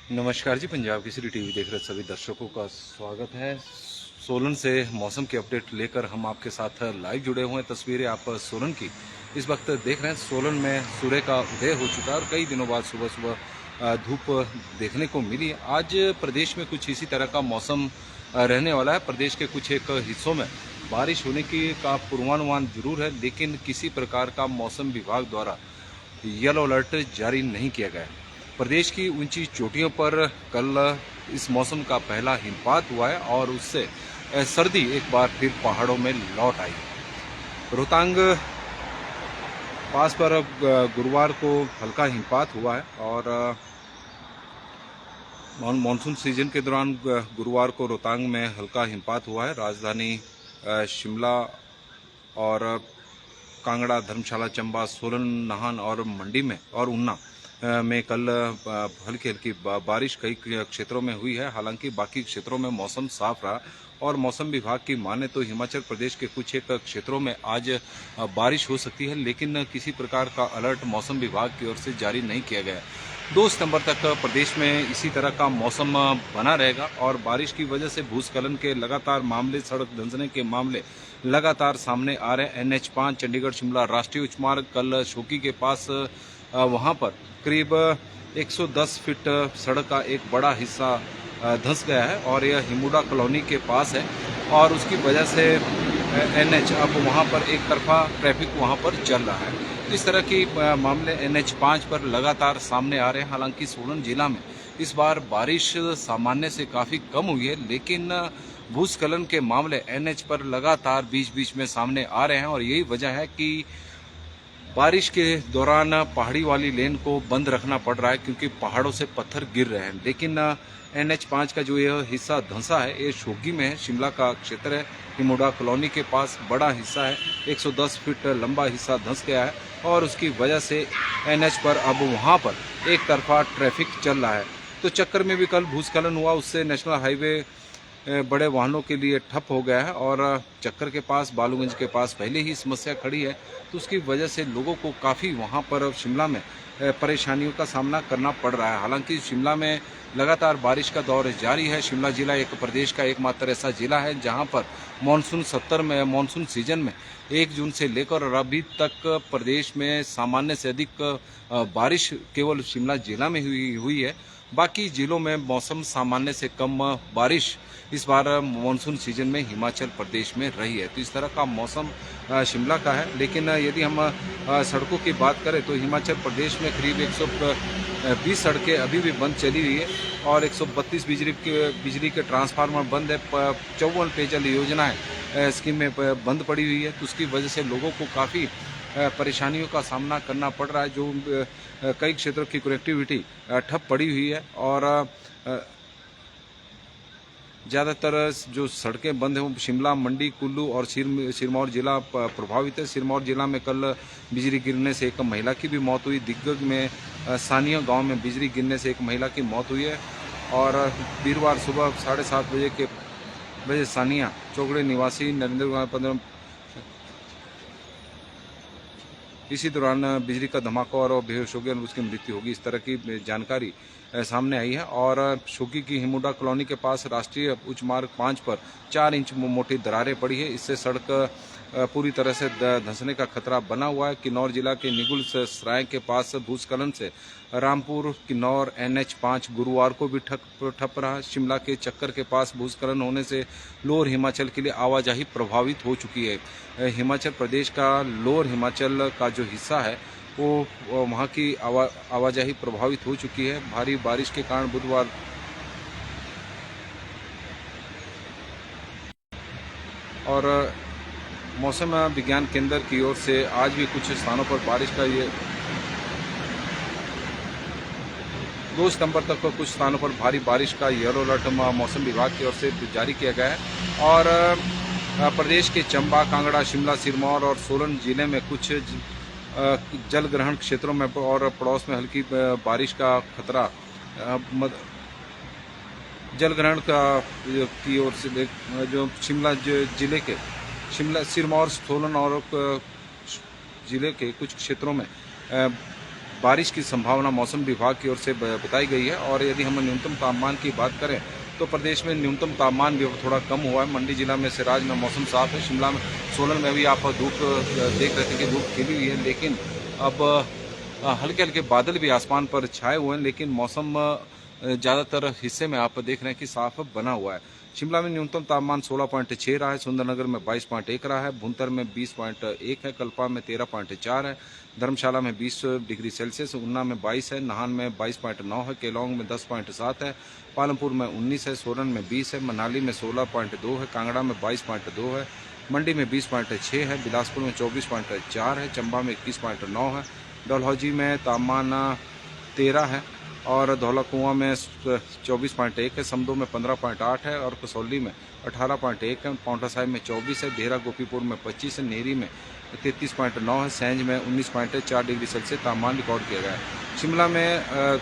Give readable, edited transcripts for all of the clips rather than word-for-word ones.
नमस्कार जी, पंजाब केसरी टीवी देख रहे सभी दर्शकों का स्वागत है। सोलन से मौसम की अपडेट लेकर हम आपके साथ लाइव जुड़े हुए हैं। तस्वीरें आप सोलन की इस वक्त देख रहे हैं। सोलन में सूर्य का उदय हो चुका है और कई दिनों बाद सुबह सुबह धूप देखने को मिली। आज प्रदेश में कुछ इसी तरह का मौसम रहने वाला है। प्रदेश के कुछ एक हिस्सों में बारिश होने की का पूर्वानुमान जरूर है, लेकिन किसी प्रकार का मौसम विभाग द्वारा येलो अलर्ट जारी नहीं किया गया है। प्रदेश की ऊंची चोटियों पर कल इस मौसम का पहला हिमपात हुआ है और उससे सर्दी एक बार फिर पहाड़ों में लौट आई। रोहतांग पास पर गुरुवार को हल्का हिमपात हुआ है और मानसून सीजन के दौरान गुरुवार को रोहतांग में हल्का हिमपात हुआ है। राजधानी शिमला और कांगड़ा, धर्मशाला, चंबा, सोलन, नाहन और मंडी में और ऊना में कल हल्की हल्की बारिश कई क्षेत्रों में हुई है। हालांकि बाकी क्षेत्रों में मौसम साफ रहा और मौसम विभाग की माने तो हिमाचल प्रदेश के कुछ एक क्षेत्रों में आज बारिश हो सकती है, लेकिन किसी प्रकार का अलर्ट मौसम विभाग की ओर से जारी नहीं किया गया। 2 सितंबर तक प्रदेश में इसी तरह का मौसम बना रहेगा और बारिश की वजह से भूस्खलन के लगातार मामले, सड़क धंसने के मामले लगातार सामने आ रहे हैं। NH5 चंडीगढ़ शिमला राष्ट्रीय उच्च मार्ग कल शोकी के पास वहां पर करीब 110 फीट सड़क का एक बड़ा हिस्सा धंस गया है और यह हिमुडा कॉलोनी के पास है और उसकी वजह से NH अब वहां पर एक तरफा ट्रैफिक वहां पर चल रहा है। इस तरह की मामले NH5 पर लगातार सामने आ रहे हैं। हालांकि सोलन जिला में इस बार बारिश सामान्य से काफ़ी कम हुई है, लेकिन भूस्खलन के मामले NH पर लगातार बीच बीच में सामने आ रहे हैं और यही वजह है कि बारिश के दौरान पहाड़ी वाली लेन को बंद रखना पड़ रहा है, क्योंकि पहाड़ों से पत्थर गिर रहे हैं। लेकिन NH5 का जो यह हिस्सा धंसा है, ये शोगी में है, शिमला का क्षेत्र है, हिमुडा कॉलोनी के पास बड़ा हिस्सा है, 110 फीट लंबा हिस्सा धंस गया है और उसकी वजह से NH पर अब वहां पर एक तरफा ट्रैफिक चल रहा है। तो चक्कर में भी कल भूस्खलन हुआ, उससे नेशनल हाईवे बड़े वाहनों के लिए ठप हो गया है और चक्कर के पास, बालूगंज के पास पहले ही समस्या खड़ी है, तो उसकी वजह से लोगों को काफ़ी वहां पर शिमला में परेशानियों का सामना करना पड़ रहा है। हालांकि शिमला में लगातार बारिश का दौर जारी है। शिमला जिला एक प्रदेश का एकमात्र ऐसा जिला है जहां पर मानसून सीजन में 1 जून से लेकर और अभी तक प्रदेश में सामान्य से अधिक बारिश केवल शिमला जिला में हुई है। बाकी जिलों में मौसम सामान्य से कम बारिश इस बार मानसून सीजन में हिमाचल प्रदेश में रही है। तो इस तरह का मौसम शिमला का है। लेकिन यदि हम सड़कों की बात करें तो हिमाचल प्रदेश में करीब 120 सड़कें अभी भी बंद चली हुई है और 132 बिजली के ट्रांसफार्मर बंद है। 54 पेयजल योजनाएं स्कीमें बंद पड़ी हुई है। तो उसकी वजह से लोगों को काफ़ी परेशानियों का सामना करना पड़ रहा है। जो कई क्षेत्रों की कनेक्टिविटी ठप पड़ी हुई है और ज़्यादातर जो सड़कें बंद हैं शिमला, मंडी, कुल्लू और सिरमौर जिला प्रभावित है। सिरमौर जिला में कल बिजली गिरने से एक महिला की भी मौत हुई। दिग्गज में सानिया गांव में बिजली गिरने से एक महिला की मौत हुई है और वीरवार सुबह 7:30 बजे सानिया चौगड़े निवासी नरेंद्र 15 इसी दौरान बिजली का धमाका और बेहोश हो गया और उसकी मृत्यु होगी। इस तरह की जानकारी सामने आई है और शोकी की हिमुडा कॉलोनी के पास राष्ट्रीय उच्च मार्ग 5 पर 4 इंच मोटी दरारें पड़ी है। इससे सड़क पूरी तरह से धंसने का खतरा बना हुआ है। किन्नौर जिला के निगुल सराय के पास भूस्खलन से रामपुर किन्नौर NH5 गुरुवार को भी ठप रहा। शिमला के चक्कर के पास भूस्खलन होने से लोअर हिमाचल के लिए आवाजाही प्रभावित हो चुकी है। हिमाचल प्रदेश का लोअर हिमाचल का जो हिस्सा है वो वहाँ की आवाजाही प्रभावित हो चुकी है। भारी बारिश के कारण बुधवार और मौसम विज्ञान केंद्र की ओर से आज भी कुछ स्थानों पर बारिश का 2 सितंबर तक कुछ स्थानों पर भारी बारिश का येलो अलर्ट मौसम विभाग की ओर से जारी किया गया है और प्रदेश के चंबा, कांगड़ा, शिमला, सिरमौर और सोलन जिले में कुछ जल ग्रहण क्षेत्रों में और पड़ोस में हल्की बारिश का खतरा जल ग्रहण की ओर से जो शिमला जिले के सिरमौर, सोलन और जिले के कुछ क्षेत्रों में बारिश की संभावना मौसम विभाग की ओर से बताई गई है। और यदि हम न्यूनतम तापमान की बात करें तो प्रदेश में न्यूनतम तापमान भी थोड़ा कम हुआ है। मंडी जिला में सिराज में मौसम साफ है। शिमला में, सोलन में भी आप धूप देख रहे थे कि धूप खिली हुई है, लेकिन अब हल्के हल्के बादल भी आसमान पर छाए हुए हैं, लेकिन मौसम ज़्यादातर हिस्से में आप देख रहे हैं कि साफ बना हुआ है। शिमला में न्यूनतम तापमान 16.6 रहा है, सुंदरनगर में 22.1 रहा है, भुंतर में 20.1 है, कल्पा में 13.4 है, धर्मशाला में 20 डिग्री सेल्सियस, ऊना में 22 है, नाहन में 22.9 है, केलोंग में 10.7 है, पालमपुर में 19 है, सोलन में 20 है, मनाली में 16.2 है, कांगड़ा में 22.2 है, मंडी में 20.6 है, बिलासपुर में 24.4 है, चंबा में 21.9 है, डलहौजी में तापमान 13 है और धौलाकुआं में 24.1 है, समदो में 15.8 है और कसौली में 18.1 है, पांवटा साहिब में 24 है, देहरा गोपीपुर में 25 है, नेरी में 33.9 है, सैंज में 19.4 डिग्री सेल्सियस तापमान रिकॉर्ड किया गया है। शिमला में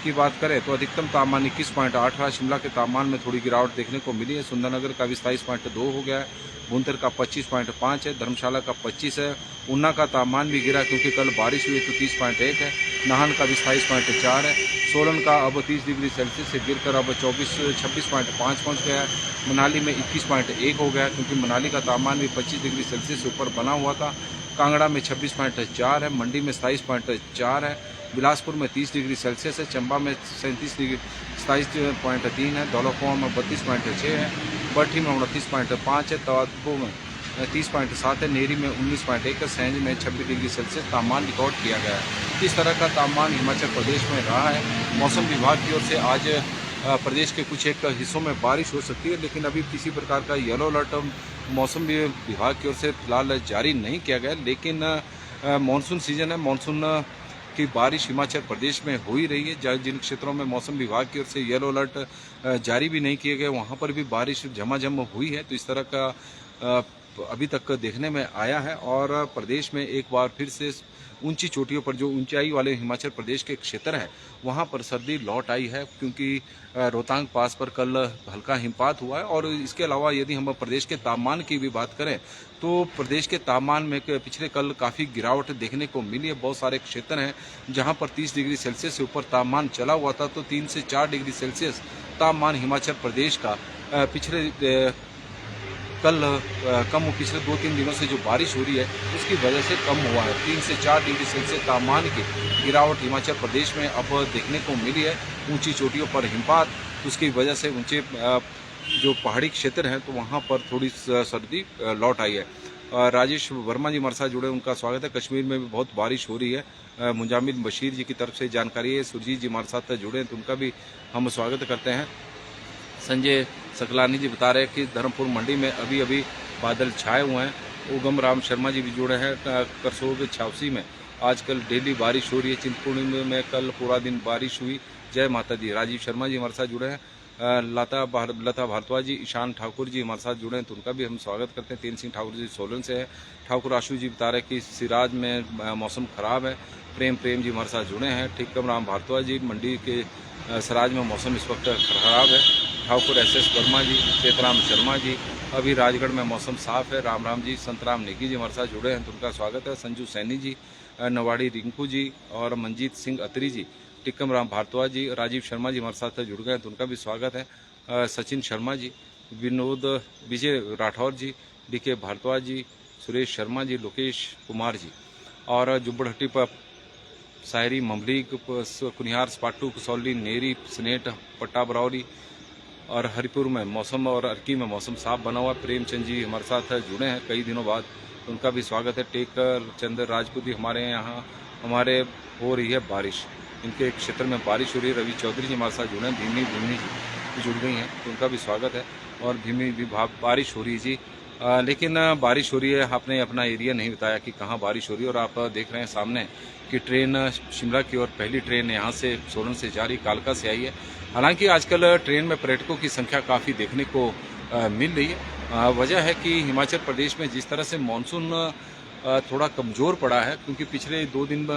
की बात करें तो अधिकतम तापमान 21.8 रहा। शिमला के तापमान में थोड़ी गिरावट देखने को मिली है। सुंदरनगर का भी 27.2 हो गया है, भुंतर का 25.5 है, धर्मशाला का 25 है, ऊना का तापमान भी गिरा क्योंकि कल बारिश हुई तो 30.1 है, नाहन का भी 27.4 है, सोलन का अब 30 डिग्री सेल्सियस से गिरकर अब 26.5 पहुँच गया है, मनाली में 21.1 हो गया क्योंकि मनाली का तापमान भी 25 डिग्री सेल्सियस से ऊपर बना हुआ था, कांगड़ा में 26.4 है, मंडी में 27.4 है, बिलासपुर में 30 डिग्री सेल्सियस है, चंबा में 27.3 है, धौलाकुआं में 32.6 है, बठी में 29.5 है, तवादपुर में 30.7 है, नेरी में 19.1 है, सैंज में 26 डिग्री सेल्सियस तापमान रिकॉर्ड किया गया है। इस तरह का तापमान हिमाचल प्रदेश में रहा है। मौसम विभाग की ओर से आज प्रदेश के कुछ एक हिस्सों में बारिश हो सकती है, लेकिन अभी किसी प्रकार का येलो अलर्ट मौसम विभाग की ओर से फिलहाल जारी नहीं किया गया। लेकिन मानसून सीजन है, मानसून की बारिश हिमाचल प्रदेश में हो ही रही है। जिन क्षेत्रों में मौसम विभाग की ओर से येलो अलर्ट जारी भी नहीं किए गए, वहाँ पर भी बारिश झमाझम हुई है। तो इस तरह का अभी तक देखने में आया है और प्रदेश में एक बार फिर से ऊंची चोटियों पर, जो ऊंचाई वाले हिमाचल प्रदेश के क्षेत्र हैं, वहां पर सर्दी लौट आई है क्योंकि रोहतांग पास पर कल हल्का हिमपात हुआ है। और इसके अलावा यदि हम प्रदेश के तापमान की भी बात करें तो प्रदेश के तापमान में पिछले कल काफ़ी गिरावट देखने को मिली है। बहुत सारे क्षेत्र हैं जहां पर 30 डिग्री सेल्सियस से ऊपर तापमान चला हुआ था, तो 3 से 4 डिग्री सेल्सियस तापमान हिमाचल प्रदेश का पिछले कल कम, पिछले 2-3 दिनों से जो बारिश हो रही है उसकी वजह से कम हुआ है। 3 से 4 डिग्री सेल्सियस तापमान की गिरावट हिमाचल प्रदेश में अब देखने को मिली है। ऊंची चोटियों पर हिमपात, उसकी वजह से ऊंचे जो पहाड़ी क्षेत्र हैं तो वहाँ पर थोड़ी सर्दी लौट आई है। राजेश वर्मा जी हमारे साथ जुड़े, उनका स्वागत है। कश्मीर में भी बहुत बारिश हो रही है। मुजामिल बशीर जी की तरफ से जानकारी है। सुरजीत जी हमारे साथ जुड़े हैं तो उनका भी हम स्वागत करते हैं। संजय सकलानी जी बता रहे हैं कि धर्मपुर मंडी में अभी अभी बादल छाए हुए हैं। उगम राम शर्मा जी भी जुड़े हैं। करसोग छावसी में आजकल डेली बारिश हो रही है। चिंतपूर्णी में कल पूरा दिन बारिश हुई। जय माता दी। राजीव शर्मा जी हमारे साथ जुड़े हैं। लता भारद्वाज जी, ईशान ठाकुर जी हमारे साथ जुड़े हैं तो उनका भी हम स्वागत करते हैं। तेन सिंह ठाकुर जी सोलन से है। ठाकुर आशु जी बता रहे हैं कि सिराज में मौसम खराब है। प्रेम जी हमारे साथ जुड़े हैं। ठिकम राम भारद्वाज जी, मंडी के सिराज में मौसम इस वक्त खराब है। ठाकुर SS वर्मा जी, चेतराम शर्मा जी, अभी राजगढ़ में मौसम साफ है। राम जी, संतराम नेगी जी हमारे साथ जुड़े हैं तो उनका स्वागत है। संजू सैनी जी, नवाड़ी रिंकू जी और मंजीत सिंह अत्री जी, टिक्कम राम भारद्वाज जी, राजीव शर्मा जी हमारे साथ जुड़ गए तो उनका भी स्वागत है। सचिन शर्मा जी, विनोद विजय राठौर जी, DK भारद्वाज जी, सुरेश शर्मा जी, लोकेश कुमार जी और जुब्बड़हट्टी पर शायरी ममलीग, कुनिहार, स्पाटू, कसौली, नेरी, सनेट, पट्टा बरौली और हरिपुर में मौसम और अर्की में मौसम साफ बना हुआ। प्रेमचंद जी हमारे साथ जुड़े हैं कई दिनों बाद, उनका भी स्वागत है। टेकर चंद्र राजपूत जी हमारे यहाँ हो रही है बारिश, इनके क्षेत्र में बारिश हो रही है। रवि चौधरी जी हमारे साथ जुड़े हैं। भीमी जी जुड़ गई हैं तो उनका भी स्वागत है। और भीमी भी बारिश हो रही है जी, लेकिन बारिश हो रही है, आपने अपना एरिया नहीं बताया कि कहाँ बारिश हो रही है। और आप देख रहे हैं सामने कि ट्रेन शिमला की ओर पहली ट्रेन यहाँ से सोलन से जा रही, कालका से आई है। हालांकि आजकल ट्रेन में पर्यटकों की संख्या काफ़ी देखने को मिल रही है। वजह है कि हिमाचल प्रदेश में जिस तरह से मानसून थोड़ा कमज़ोर पड़ा है, क्योंकि पिछले 2 दिन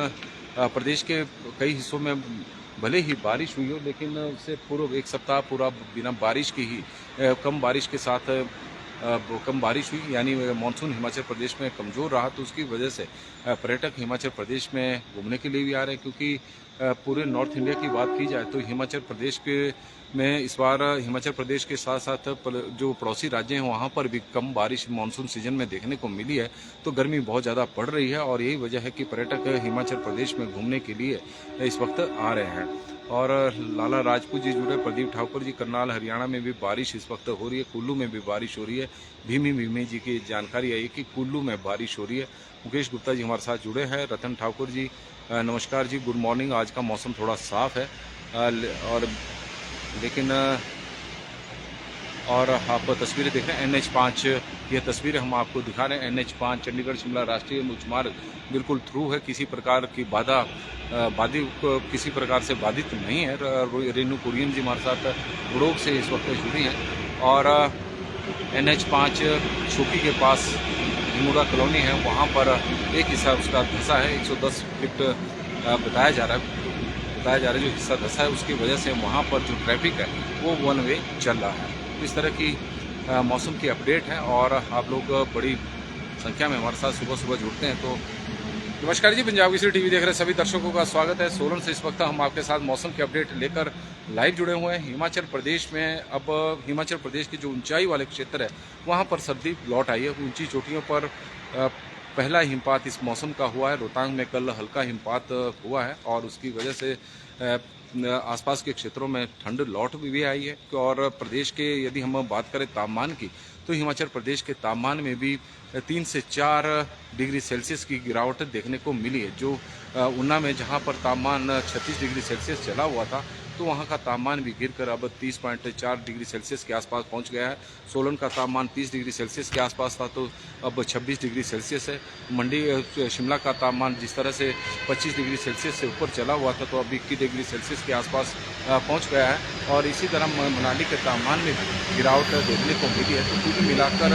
प्रदेश के कई हिस्सों में भले ही बारिश हुई हो, लेकिन उससे पूर्व एक सप्ताह पूरा बिना बारिश के ही, कम बारिश के साथ कम बारिश हुई, यानी मानसून हिमाचल प्रदेश में कमज़ोर रहा, तो उसकी वजह से पर्यटक हिमाचल प्रदेश में घूमने के लिए भी आ रहे हैं। क्योंकि पूरे नॉर्थ इंडिया की बात की जाए तो हिमाचल प्रदेश के में इस बार हिमाचल प्रदेश के साथ साथ जो पड़ोसी राज्य हैं वहाँ पर भी कम बारिश मानसून सीजन में देखने को मिली है, तो गर्मी बहुत ज़्यादा पड़ रही है और यही वजह है कि पर्यटक हिमाचल प्रदेश में घूमने के लिए इस वक्त आ रहे हैं। और लाला राजपूत जी जुड़े, प्रदीप ठाकुर जी, करनाल हरियाणा में भी बारिश इस वक्त हो रही है, कुल्लू में भी बारिश हो रही है। भीमी जी की जानकारी आई कि कुल्लू में बारिश हो रही है। मुकेश गुप्ता जी हमारे साथ जुड़े हैं। रतन ठाकुर जी नमस्कार जी, गुड मॉर्निंग। आज का मौसम थोड़ा साफ है और लेकिन और आप तस्वीरें देख रहे हैं NH5, ये तस्वीरें हम आपको दिखा रहे हैं। NH5 चंडीगढ़ शिमला राष्ट्रीय उच्च मार्ग बिल्कुल थ्रू है, किसी प्रकार की किसी प्रकार से बाधित नहीं है। रेनू कुरियन जी हमारे साथ गुड़ोग से इस वक्त जुड़ी हैं और NH5 छोकी के पास हिमुरा कॉलोनी है, वहाँ पर एक हिस्सा उसका धंसा है। 110 फीट बताया जा रहा है जो हिस्सा धंसा है, उसकी वजह से वहाँ पर जो ट्रैफिक है वो वन वे चल रहा है। इस तरह की मौसम की अपडेट है और आप लोग बड़ी संख्या में हमारे साथ सुबह सुबह जुड़ते हैं। तो नमस्कार जी, पंजाब केसरी टीवी देख रहे सभी दर्शकों का स्वागत है। सोलन से इस वक्त हम आपके साथ मौसम की अपडेट लेकर लाइव जुड़े हुए हैं। हिमाचल प्रदेश में अब हिमाचल प्रदेश की जो ऊंचाई वाले क्षेत्र है वहाँ पर सर्दी लौट आई है। ऊंची चोटियों पर पहला हिमपात इस मौसम का हुआ है। रोहतांग में कल हल्का हिमपात हुआ है और उसकी वजह से आसपास के क्षेत्रों में ठंड लौट भी आई है। और प्रदेश के यदि हम बात करें तापमान की, तो हिमाचल प्रदेश के तापमान में भी 3 से 4 डिग्री सेल्सियस की गिरावट देखने को मिली है। जो ऊना में जहां पर तापमान 36 डिग्री सेल्सियस चला हुआ था, तो वहां का तापमान भी गिरकर अब 30.4 डिग्री सेल्सियस के आसपास पहुंच गया है। सोलन का तापमान 30 डिग्री सेल्सियस के आसपास था, तो अब 26 डिग्री सेल्सियस है। मंडी शिमला का तापमान जिस तरह से 25 डिग्री सेल्सियस से ऊपर चला हुआ था, तो अब 21 डिग्री सेल्सियस के आसपास पहुंच गया है। और इसी तरह मनाली के तापमान में भी गिरावट देखने को मिली है। तो कुल मिलाकर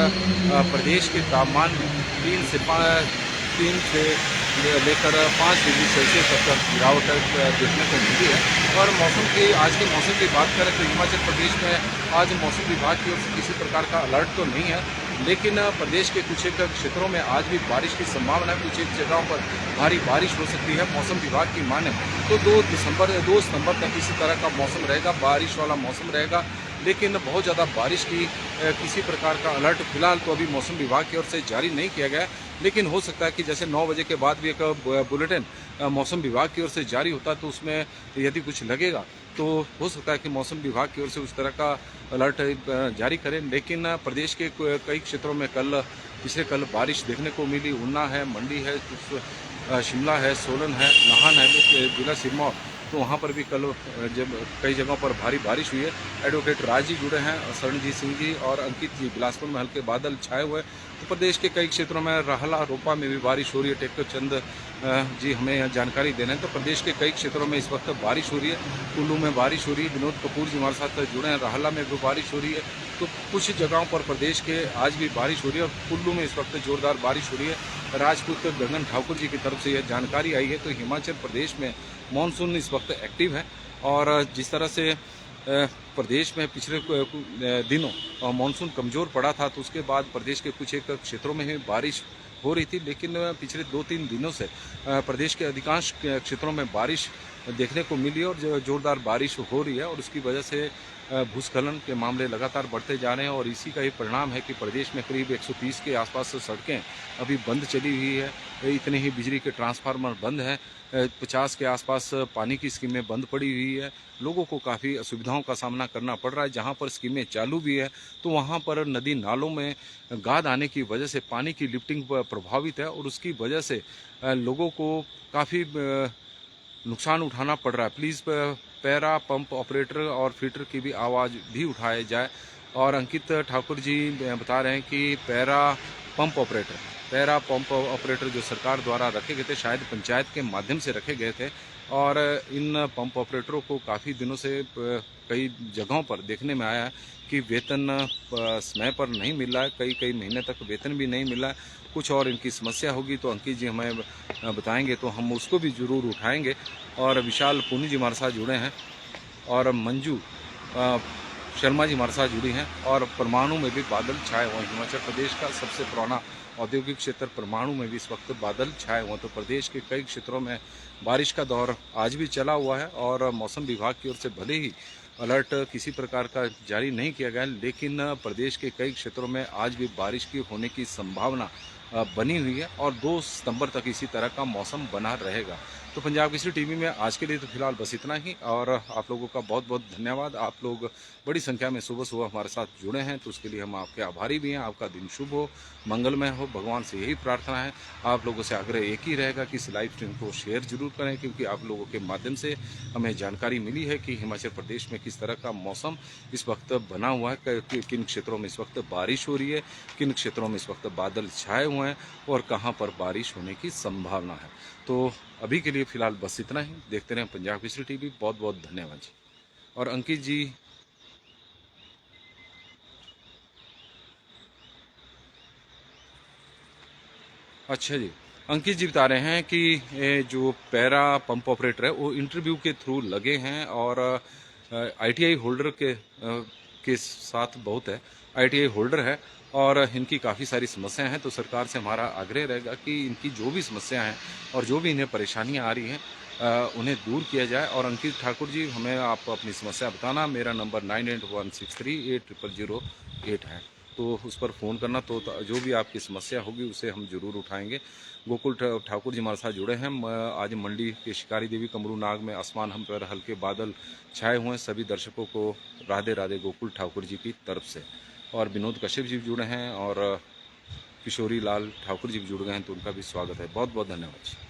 प्रदेश के तापमान 3 से लेकर 5 डिग्री सेल्सियस तक गिरावट देखने को मिली है। और आज के मौसम की बात करें तो हिमाचल प्रदेश में आज मौसम विभाग की ओर से किसी प्रकार का अलर्ट तो नहीं है, लेकिन प्रदेश के कुछ एक क्षेत्रों में आज भी बारिश की संभावना है। कुछ एक जगहों पर भारी बारिश हो सकती है। मौसम विभाग की माने तो 2 सितंबर तक इसी तरह का मौसम रहेगा, बारिश वाला मौसम रहेगा। लेकिन बहुत ज़्यादा बारिश की किसी प्रकार का अलर्ट फिलहाल तो अभी मौसम विभाग की ओर से जारी नहीं किया गया है। लेकिन हो सकता है कि जैसे 9 बजे के बाद भी एक बुलेटिन मौसम विभाग की ओर से जारी होता है, तो उसमें यदि कुछ लगेगा तो हो सकता है कि मौसम विभाग की ओर से उस तरह का अलर्ट जारी करें। लेकिन प्रदेश के कई क्षेत्रों में पिछले कल बारिश देखने को मिली। ऊना है, मंडी है, शिमला है, सोलन है, नाहन है, जिला सिरमौर, तो वहाँ पर भी कल जब कई जगहों पर भारी बारिश हुई है। एडवोकेट राज जी जुड़े हैं, शरणजीत सिंह जी और अंकित जी। बिलासपुर में हल्के बादल छाए हुए। तो प्रदेश के कई क्षेत्रों में राहला रोपा में भी बारिश हो रही है। टेक्टर चंद जी हमें जानकारी दे रहे हैं। तो प्रदेश के कई क्षेत्रों में इस वक्त बारिश हो रही है। कुल्लू में बारिश हो रही है। विनोद कपूर जी हमारे साथ जुड़े हैं। राहला में भी बारिश हो रही है। तो कुछ जगहों पर प्रदेश के आज भी बारिश हो रही है और कुल्लू में इस वक्त जोरदार बारिश हो रही है। राजपूत गगन ठाकुर जी की तरफ से यह जानकारी आई है। तो हिमाचल प्रदेश में मानसून इस वक्त एक्टिव है और जिस तरह से प्रदेश में पिछले दिनों मानसून कमज़ोर पड़ा था, तो उसके बाद प्रदेश के कुछ एक क्षेत्रों में ही बारिश हो रही थी। लेकिन पिछले 2-3 दिनों से प्रदेश के अधिकांश क्षेत्रों में बारिश देखने को मिली और जोरदार बारिश हो रही है और उसकी वजह से भूस्खलन के मामले लगातार बढ़ते जा रहे हैं। और इसी का ही परिणाम है कि प्रदेश में करीब 130 के आसपास सड़कें अभी बंद चली हुई है। इतने ही बिजली के ट्रांसफार्मर बंद हैं। 50 के आसपास पानी की स्कीमें बंद पड़ी हुई है। लोगों को काफ़ी असुविधाओं का सामना करना पड़ रहा है। जहां पर स्कीमें चालू भी है, तो वहां पर नदी नालों में गाद आने की वजह से पानी की लिफ्टिंग प्रभावित है और उसकी वजह से लोगों को काफ़ी नुकसान उठाना पड़ रहा है। प्लीज़ पैरा पंप ऑपरेटर और फिल्टर की भी आवाज़ भी उठाए जाए। और अंकित ठाकुर जी बता रहे हैं कि पैरा पंप ऑपरेटर जो सरकार द्वारा रखे गए थे, शायद पंचायत के माध्यम से रखे गए थे। और इन पंप ऑपरेटरों को काफ़ी दिनों से कई जगहों पर देखने में आया है कि वेतन समय पर नहीं मिल रहा है। कई महीने तक वेतन भी नहीं मिल रहा है। कुछ और इनकी समस्या होगी तो अंकित जी हमें बताएंगे, तो हम उसको भी ज़रूर उठाएंगे। और विशाल पुनी जी हमारे साथ जुड़े हैं और मंजू शर्मा जी हमारे साथ जुड़ी हैं। और परमाणु में भी बादल छाए हुए हैं। हिमाचल प्रदेश का सबसे पुराना औद्योगिक क्षेत्र परमाणु में भी इस वक्त बादल छाए हुए हैं। तो प्रदेश के कई क्षेत्रों में बारिश का दौर आज भी चला हुआ है और मौसम विभाग की ओर से भले ही अलर्ट किसी प्रकार का जारी नहीं किया गया, लेकिन प्रदेश के कई क्षेत्रों में आज भी बारिश की होने की संभावना बनी हुई है और 2 सितंबर तक इसी तरह का मौसम बना रहेगा। तो पंजाब केसरी टीवी में आज के लिए तो फिलहाल बस इतना ही, और आप लोगों का बहुत बहुत धन्यवाद। आप लोग बड़ी संख्या में सुबह सुबह हमारे साथ जुड़े हैं, तो उसके लिए हम आपके आभारी भी हैं। आपका दिन शुभ हो, मंगलमय हो, भगवान से यही प्रार्थना है। आप लोगों से आग्रह एक ही रहेगा कि इस लाइव स्ट्रीम को शेयर जरूर करें, क्योंकि आप लोगों के माध्यम से हमें जानकारी मिली है कि हिमाचल प्रदेश में किस तरह का मौसम इस वक्त बना हुआ है, किन क्षेत्रों में इस वक्त बारिश हो रही है, किन क्षेत्रों में इस वक्त बादल छाए हुए हैं और कहाँ पर बारिश होने की संभावना है। तो अभी के लिए फिलहाल बस इतना ही। देखते रहें पंजाब केसरी टीवी। बहुत बहुत धन्यवाद जी। और अंकित जी, अच्छा जी, अंकित जी बता रहे हैं कि ये जो पैरा पंप ऑपरेटर है वो इंटरव्यू के थ्रू लगे हैं और आईटीआई होल्डर के साथ बहुत है, आईटीआई होल्डर है और इनकी काफ़ी सारी समस्याएं हैं। तो सरकार से हमारा आग्रह रहेगा कि इनकी जो भी समस्याएं हैं और जो भी इन्हें परेशानियां आ रही हैं उन्हें दूर किया जाए। और अंकित ठाकुर जी, हमें आप अपनी समस्या बताना। मेरा नंबर 9816380008 है, तो उस पर फ़ोन करना। तो जो भी आपकी समस्या होगी उसे हम जरूर उठाएंगे। गोकुल ठाकुर जी हमारे साथ जुड़े हैं। आज मंडी के शिकारी देवी कमरू नाग में आसमान हम पर हल्के बादल छाए हुए हैं। सभी दर्शकों को राधे राधे गोकुल ठाकुर जी की तरफ से। और विनोद कश्यप जी भी जुड़े हैं और किशोरी लाल ठाकुर जी भी जुड़ गए हैं, तो उनका भी स्वागत है। बहुत बहुत धन्यवाद।